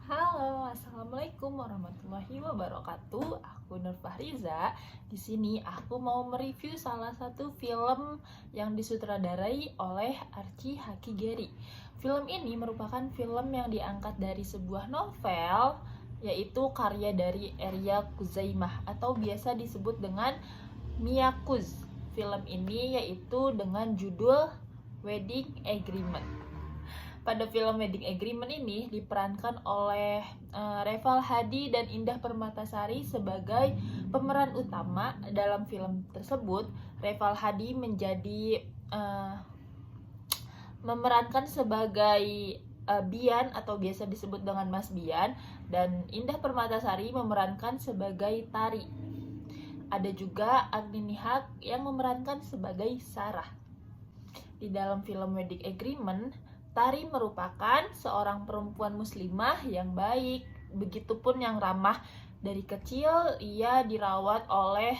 Halo, assalamualaikum warahmatullahi wabarakatuh. Aku Nur Fahriza. Di sini aku mau mereview salah satu film yang disutradarai oleh Archie Hakigeri. Film ini merupakan film yang diangkat dari sebuah novel, yaitu karya dari Eria Kuzaimah atau biasa disebut dengan Miyakuz. Film ini yaitu dengan judul Wedding Agreement. Pada film Wedding Agreement ini diperankan oleh Reval Hadi dan Indah Permatasari sebagai pemeran utama. Dalam film tersebut, Reval Hadi menjadi memerankan sebagai Bian atau biasa disebut dengan Mas Bian, dan Indah Permatasari memerankan sebagai Tari. Ada juga Agni Nihak yang memerankan sebagai Sarah. Di dalam film Wedding Agreement, Tari merupakan seorang perempuan muslimah yang baik, begitupun yang ramah. Dari kecil ia dirawat oleh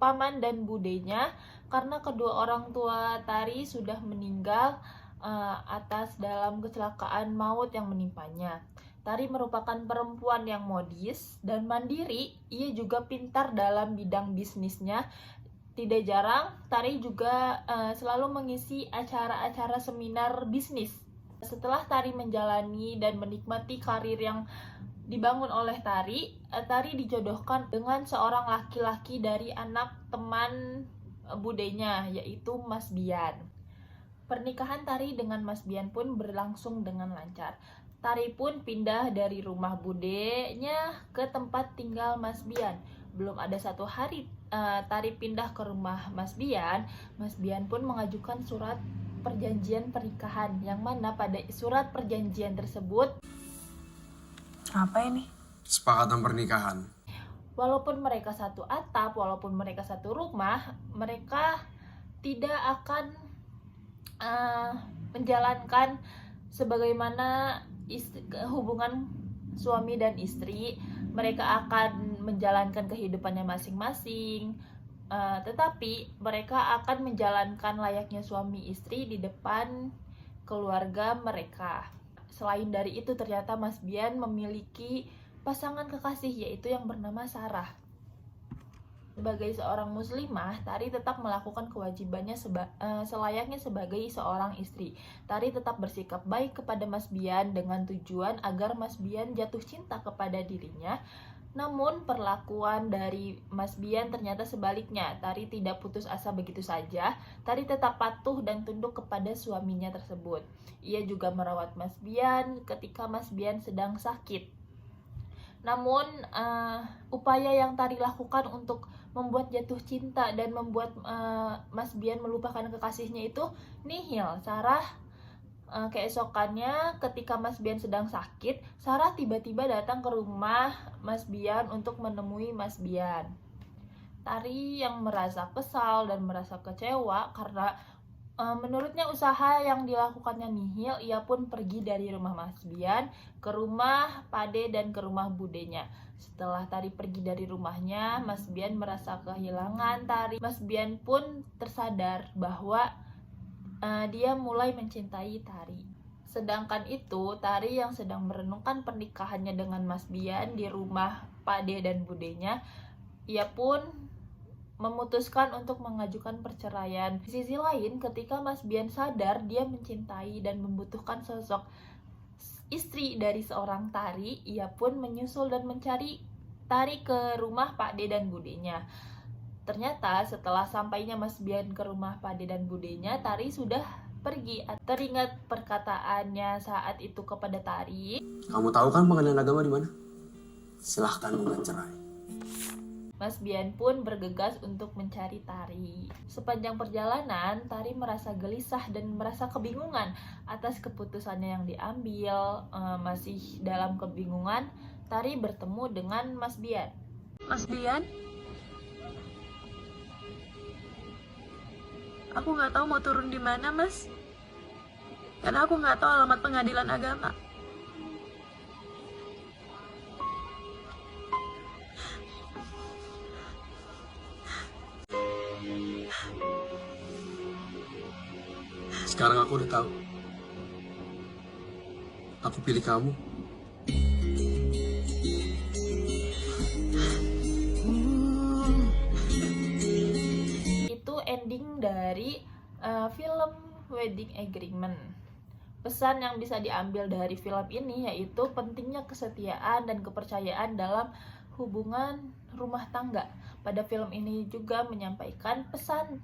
paman dan budenya karena kedua orang tua Tari sudah meninggal atas dalam kecelakaan maut yang menimpanya. Tari merupakan perempuan yang modis dan mandiri. Ia juga pintar dalam bidang bisnisnya. Tidak jarang, Tari juga selalu mengisi acara-acara seminar bisnis. Setelah Tari menjalani dan menikmati karir yang dibangun oleh Tari, Tari dijodohkan dengan seorang laki-laki dari anak teman budenya, yaitu Mas Bian. Pernikahan Tari dengan Mas Bian pun berlangsung dengan lancar. Tari pun pindah dari rumah budenya ke tempat tinggal Mas Bian. Belum ada satu hari Tari pindah ke rumah Mas Bian pun mengajukan surat perjanjian pernikahan, yang mana pada surat perjanjian tersebut Apa ini? Kesepakatan pernikahan. walaupun mereka satu atap, walaupun mereka satu rumah, mereka tidak akan menjalankan sebagaimana hubungan suami dan istri. Mereka akan menjalankan kehidupannya masing-masing, tetapi mereka akan menjalankan layaknya suami istri di depan keluarga mereka. Selain dari itu, ternyata Mas Bian memiliki pasangan kekasih, yaitu yang bernama Sarah. Sebagai seorang muslimah, Tari tetap melakukan kewajibannya selayaknya sebagai seorang istri. Tari tetap bersikap baik kepada Mas Bian dengan tujuan agar Mas Bian jatuh cinta kepada dirinya. Namun perlakuan dari Mas Bian ternyata sebaliknya. Tari tidak putus asa begitu saja. Tari tetap patuh dan tunduk kepada suaminya tersebut. Ia juga merawat Mas Bian ketika Mas Bian sedang sakit. Namun upaya yang Tari lakukan untuk membuat jatuh cinta dan membuat Mas Bian melupakan kekasihnya itu nihil. Sarah keesokannya ketika Mas Bian sedang sakit, Sarah tiba-tiba datang ke rumah Mas Bian untuk menemui Mas Bian. Tari yang merasa kesal dan merasa kecewa karena menurutnya usaha yang dilakukannya nihil, ia pun pergi dari rumah Mas Bian ke rumah Pade dan ke rumah budenya. Setelah Tari pergi dari rumahnya, Mas Bian merasa kehilangan Tari. Mas Bian pun tersadar bahwa dia mulai mencintai Tari. Sedangkan itu, Tari yang sedang merenungkan pernikahannya dengan Mas Bian di rumah Pade dan budenya, ia pun memutuskan untuk mengajukan perceraian. Di sisi lain, ketika Mas Bian sadar dia mencintai dan membutuhkan sosok istri dari seorang Tari, ia pun menyusul dan mencari Tari ke rumah Pakde dan budenya. Ternyata setelah sampainya Mas Bian ke rumah Pakde dan budenya, Tari sudah pergi. Teringat perkataannya saat itu kepada Tari, Kamu tahu kan pengadilan agama di mana? Silahkan gugat cerai. Mas Bian pun bergegas untuk mencari Tari. Sepanjang perjalanan, Tari merasa gelisah dan merasa kebingungan atas keputusannya yang diambil. Masih dalam kebingungan, Tari bertemu dengan Mas Bian. Mas Bian? Aku nggak tahu mau turun di mana, Mas. Karena aku nggak tahu alamat pengadilan agama. Sekarang aku udah tahu. Aku pilih kamu. dari film Wedding Agreement. Pesan yang bisa diambil dari film ini yaitu pentingnya kesetiaan dan kepercayaan dalam hubungan rumah tangga. Pada film ini juga menyampaikan pesan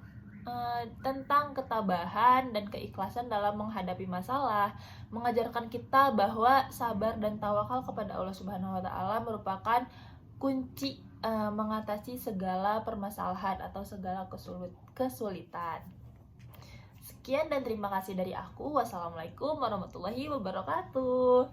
tentang ketabahan dan keikhlasan dalam menghadapi masalah, mengajarkan kita bahwa sabar dan tawakal kepada Allah Subhanahu wa taala merupakan kunci mengatasi segala permasalahan atau segala kesulitan. Sekian dan terima kasih dari aku. Wassalamualaikum warahmatullahi wabarakatuh.